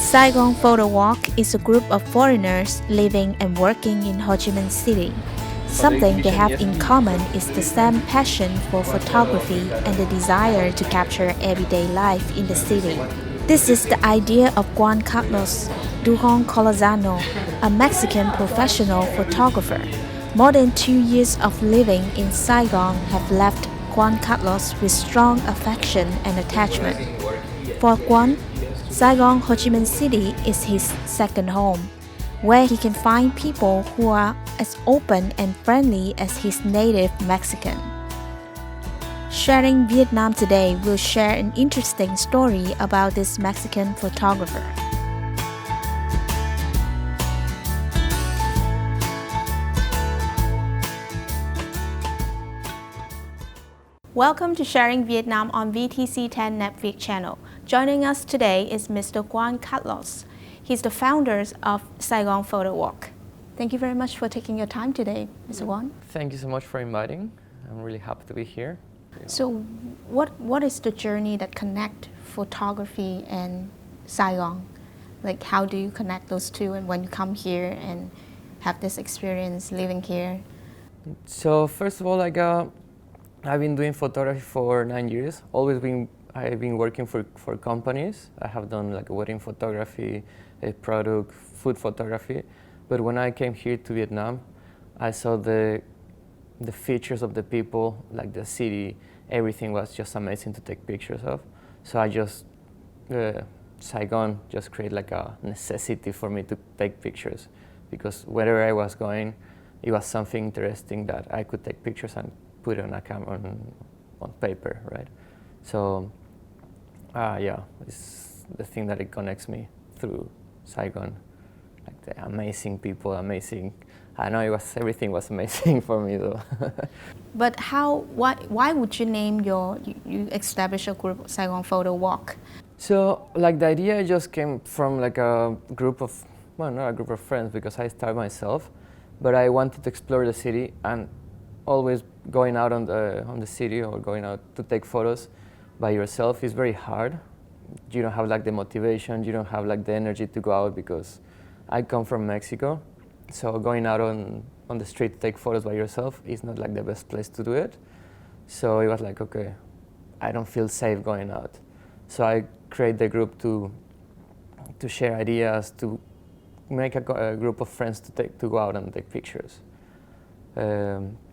Saigon Photo Walk is a group of foreigners living and working in Ho Chi Minh City. Something they have in common is the same passion for photography and the desire to capture everyday life in the city. This is the idea of Juan Carlos Dujon Colazano, a Mexican professional photographer. More than 2 years of living in Saigon have left Juan Carlos with strong affection and attachment. For Juan, Saigon, Ho Chi Minh City is his second home, where he can find people who are as open and friendly as his native Mexican. Sharing Vietnam Today will share an interesting story about this Mexican photographer. Welcome to Sharing Vietnam on VTC 10 Netflix channel. Joining us today is Mr. Juan Carlos. He's the founder of Saigon Photo Walk. Thank you very much for taking your time today, Mr. Juan. Thank you so much for inviting. I'm really happy to be here. So what is the journey that connect photography and Saigon? Like, how do you connect those two, and when you come here and have this experience living here? So first of all, I've been doing photography for 9 years. I've been working for companies. I have done like wedding photography, product, food photography. But when I came here to Vietnam, I saw the features of the people, like the city, everything was just amazing to take pictures of. So I just, Saigon just created like a necessity for me to take pictures, because wherever I was going, it was something interesting that I could take pictures and put it on a camera, on paper, right? So, yeah, it's the thing that it connects me through Saigon, like the amazing people, amazing. I know everything was amazing for me though. But why would you name you establish a group, Saigon Photo Walk? So like the idea just came from like a group of, well, not a group of friends, because I started myself, but I wanted to explore the city, and always going out on the city or going out to take photos by yourself is very hard. You don't have like the motivation, you don't have like the energy to go out, because I come from Mexico. So going out on the street to take photos by yourself is not like the best place to do it. So it was like, okay, I don't feel safe going out. So I create the group to share ideas, to make a group of friends to go out and take pictures.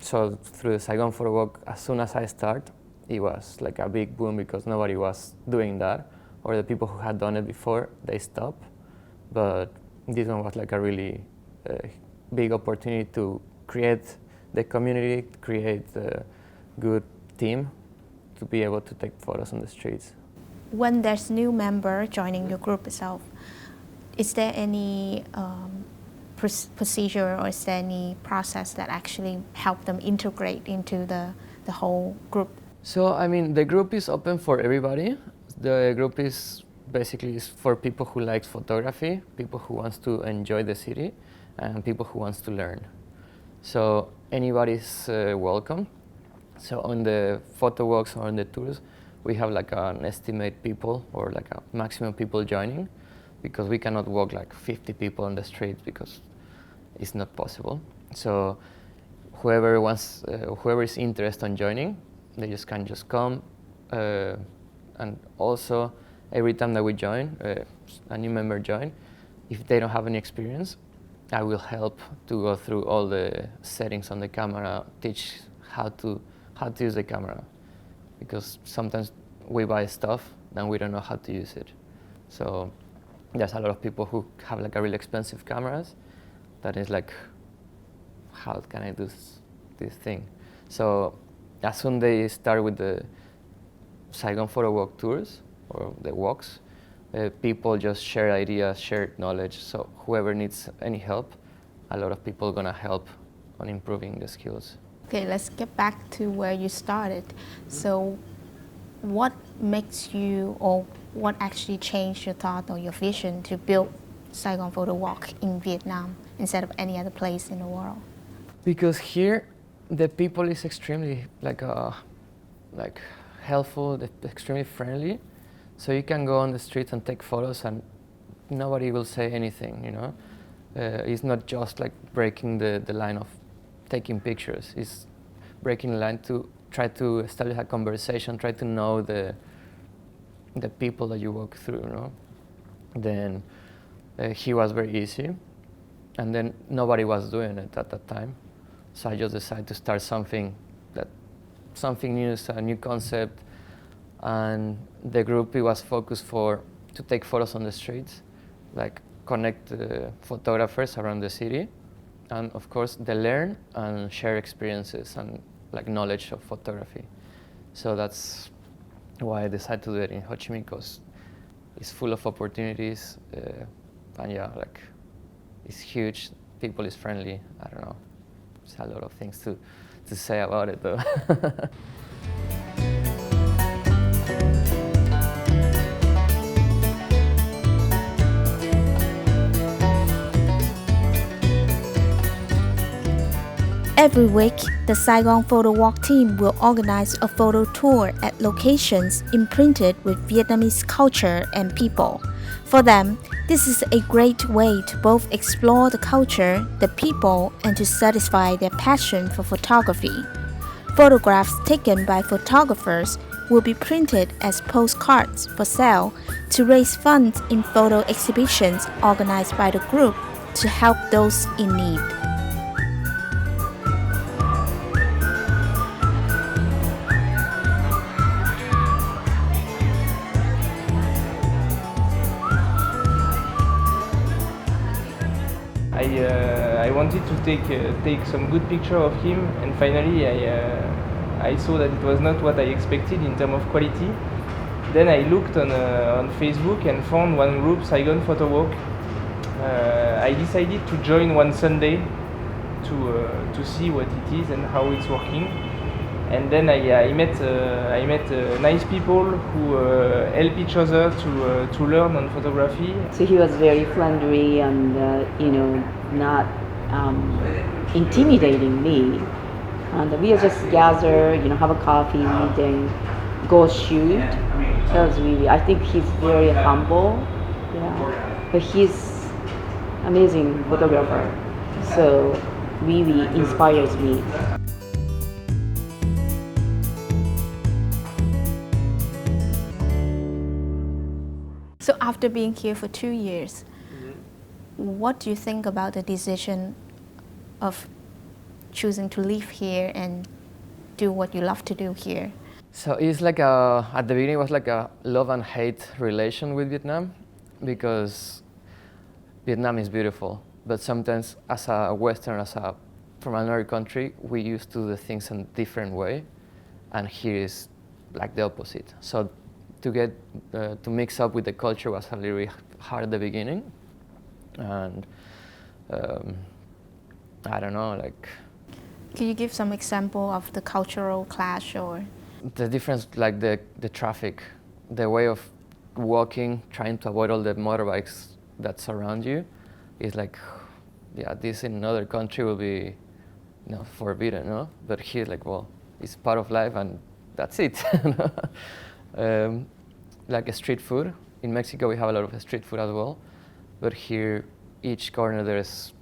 So through the Saigon Photo Walk, as soon as I start, it was like a big boom, because nobody was doing that, or the people who had done it before, they stopped. But this one was like a really big opportunity to create the community, create a good team to be able to take photos on the streets. When there's new member joining your group itself, is there any procedure, or is there any process that actually help them integrate into the whole group? So, I mean, the group is open for everybody. The group is basically for people who like photography, people who wants to enjoy the city, and people who wants to learn. So anybody's welcome. So on the photo walks or on the tours, we have like an estimate people, or like a maximum people joining, because we cannot walk like 50 people on the street, because it's not possible. So whoever is interested in joining, they can just come. And also, every time that we join, a new member join, if they don't have any experience, I will help to go through all the settings on the camera, teach how to use the camera, because sometimes we buy stuff and we don't know how to use it. So there's a lot of people who have like a really expensive cameras that is like, how can I do this thing? So as soon they start with the Saigon Photo Walk tours, or the walks, people just share ideas, share knowledge. So whoever needs any help, a lot of people are gonna help on improving the skills. Okay, let's get back to where you started. So what makes you, or what actually changed your thought or your vision to build Saigon Photo Walk in Vietnam instead of any other place in the world? Because here, the people is extremely helpful, extremely friendly. So you can go on the streets and take photos, and nobody will say anything, you know. It's not just like breaking the line of taking pictures. It's breaking the line to try to establish a conversation, try to know the people that you walk through, you know. Then he was very easy, and then nobody was doing it at that time. So I just decided to start something new, a new concept, and the group, it was focused to take photos on the streets, like connect photographers around the city, and of course they learn and share experiences and like knowledge of photography. So that's why I decided to do it in Ho Chi Minh, because it's full of opportunities, and yeah, like it's huge. People is friendly. I don't know. There's a lot of things to say about it, though. Every week, the Saigon Photo Walk team will organize a photo tour at locations imprinted with Vietnamese culture and people. For them, this is a great way to both explore the culture, the people, and to satisfy their passion for photography. Photographs taken by photographers will be printed as postcards for sale to raise funds in photo exhibitions organized by the group to help those in need. I wanted to take some good picture of him, and finally I saw that it was not what I expected in terms of quality. Then I looked on Facebook and found one group, Saigon Photo Walk. I decided to join one Sunday to see what it is and how it's working. And then I met nice people who help each other to learn on photography. So he was very friendly and not intimidating me. And we just gather, have a coffee, then go shoot. That was really, I think he's very humble, but he's amazing photographer. So really inspires me. So after being here for 2 years, what do you think about the decision of choosing to live here and do what you love to do here? So it's like at the beginning it was like a love and hate relation with Vietnam, because Vietnam is beautiful, but sometimes as a Western, from another country, we used to do the things in a different way, and here is like the opposite. So to mix up with the culture was a little bit hard at the beginning, and I don't know, like. Can you give some example of the cultural clash or? The difference, like the traffic, the way of walking, trying to avoid all the motorbikes that surround you, is like, yeah, this in another country will be, forbidden, no? But here, like, well, it's part of life and that's it. Like street food. In Mexico, we have a lot of street food as well, but here, each corner there's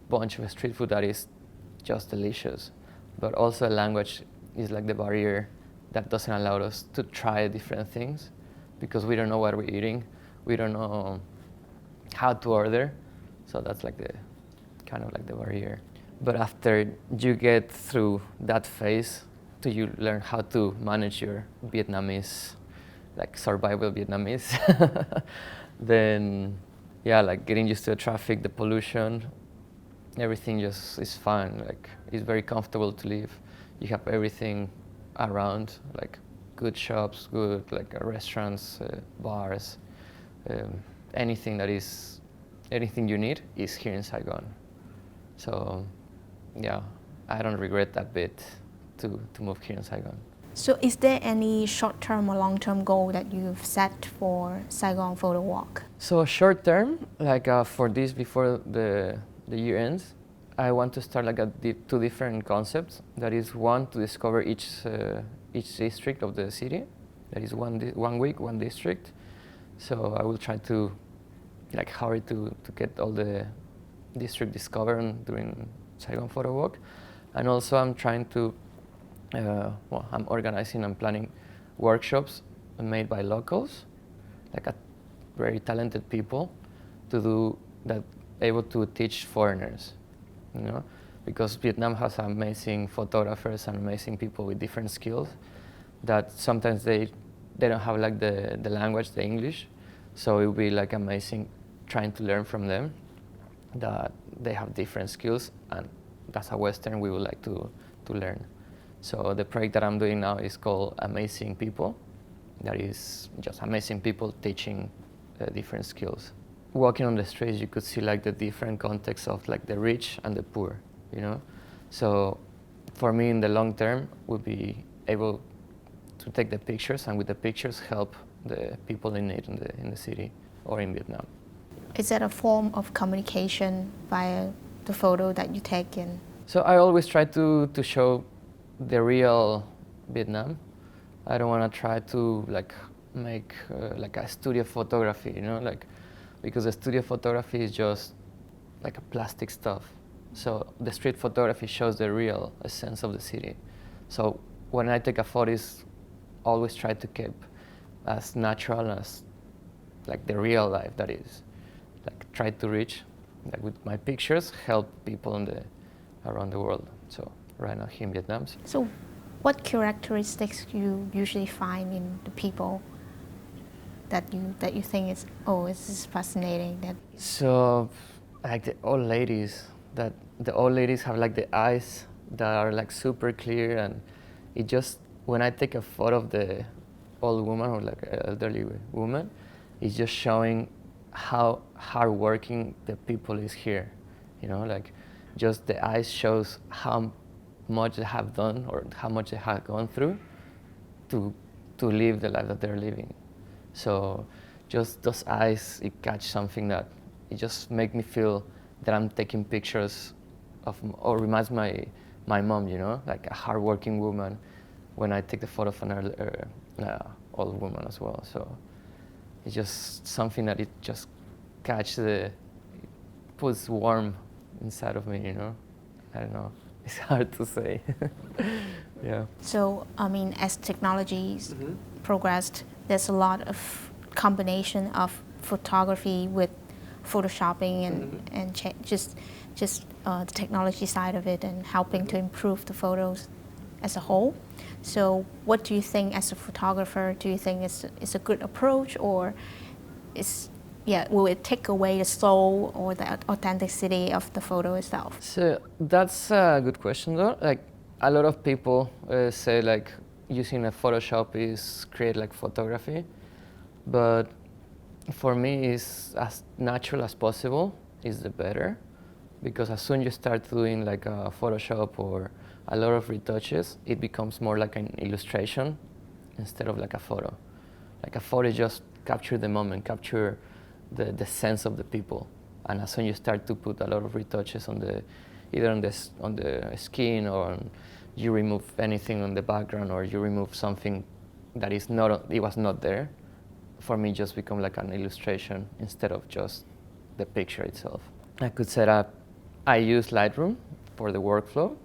a bunch of street food that is just delicious. But also language is like the barrier that doesn't allow us to try different things, because we don't know what we're eating, we don't know how to order, so that's like the kind of like the barrier. But after you get through that phase, you learn how to manage your Vietnamese, like survival Vietnamese. Then, yeah, like getting used to the traffic, the pollution, everything just is fine. Like it's very comfortable to live. You have everything around, like good shops, good like restaurants, bars, anything you need is here in Saigon. So, yeah, I don't regret that bit to move here in Saigon. So is there any short-term or long-term goal that you've set for Saigon Photo Walk? So short-term, like for this before the year ends, I want to start like two different concepts. That is, one, to discover each district of the city. That is one week, one district. So I will try to like hurry to get all the district discovered during Saigon Photo Walk. And also I'm trying to, I'm organizing and planning workshops made by locals, like very talented people, to do that, able to teach foreigners, you know, because Vietnam has amazing photographers and amazing people with different skills that sometimes they don't have like the language, the English, so it would be like amazing trying to learn from them that they have different skills, and as a Western we would like to learn. So the project that I'm doing now is called Amazing People. That is just amazing people teaching different skills. Walking on the streets, you could see like the different contexts of like the rich and the poor, you know. So for me, in the long term, would be able to take the pictures, and with the pictures help the people in need in the city or in Vietnam. Is that a form of communication via the photo that you take in? So I always try to show the real Vietnam. I don't want to try to like make like a studio photography, you know, like, because the studio photography is just like a plastic stuff. So the street photography shows the real essence of the city. So when I take a photo, it's always try to keep as natural as like the real life that is. Like try to reach, like with my pictures, help people around the world. So right now here in Vietnam. So what characteristics you usually find in the people that you think is, oh, this is fascinating? So like the old ladies have like the eyes that are like super clear, and it just, when I take a photo of the old woman or like an elderly woman, it's just showing how hardworking the people is here, you know, like just the eyes shows how much they have done or how much they have gone through to live the life that they're living. So just those eyes, it catch something that it just make me feel that I'm taking pictures of, or reminds my mom, you know, like a hardworking woman when I take the photo of an old woman as well. So it's just something that it just it puts warm inside of me, you know. I don't know. It's hard to say. Yeah. So, I mean, as technologies progressed, there's a lot of combination of photography with photoshopping and just the technology side of it, and helping to improve the photos as a whole. So what do you think as a photographer? Do you think it's a good approach, or will it take away the soul or the authenticity of the photo itself? So that's a good question though. Like a lot of people say like using a Photoshop is create like photography, but for me it's as natural as possible is the better, because as soon as you start doing like a Photoshop or a lot of retouches, it becomes more like an illustration instead of like a photo. Like a photo just capture the moment, capture the sense of the people, and as soon as you start to put a lot of retouches on either on the skin, or you remove anything on the background, or you remove something that was not there, for me just become like an illustration instead of just the picture itself. I could set up, I use Lightroom for the workflow,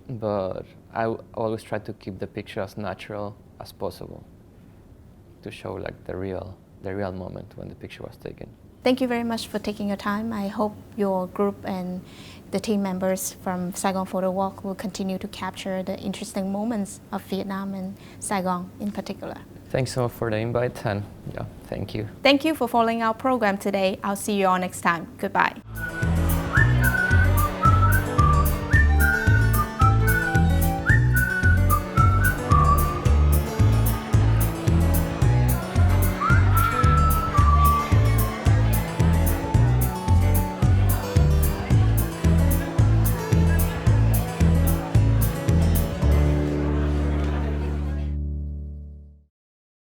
but I always try to keep the picture as natural as possible to show like the real moment when the picture was taken. Thank you very much for taking your time. I hope your group and the team members from Saigon Photo Walk will continue to capture the interesting moments of Vietnam and Saigon in particular. Thanks so much for the invite, and yeah, thank you. Thank you for following our program today. I'll see you all next time. Goodbye.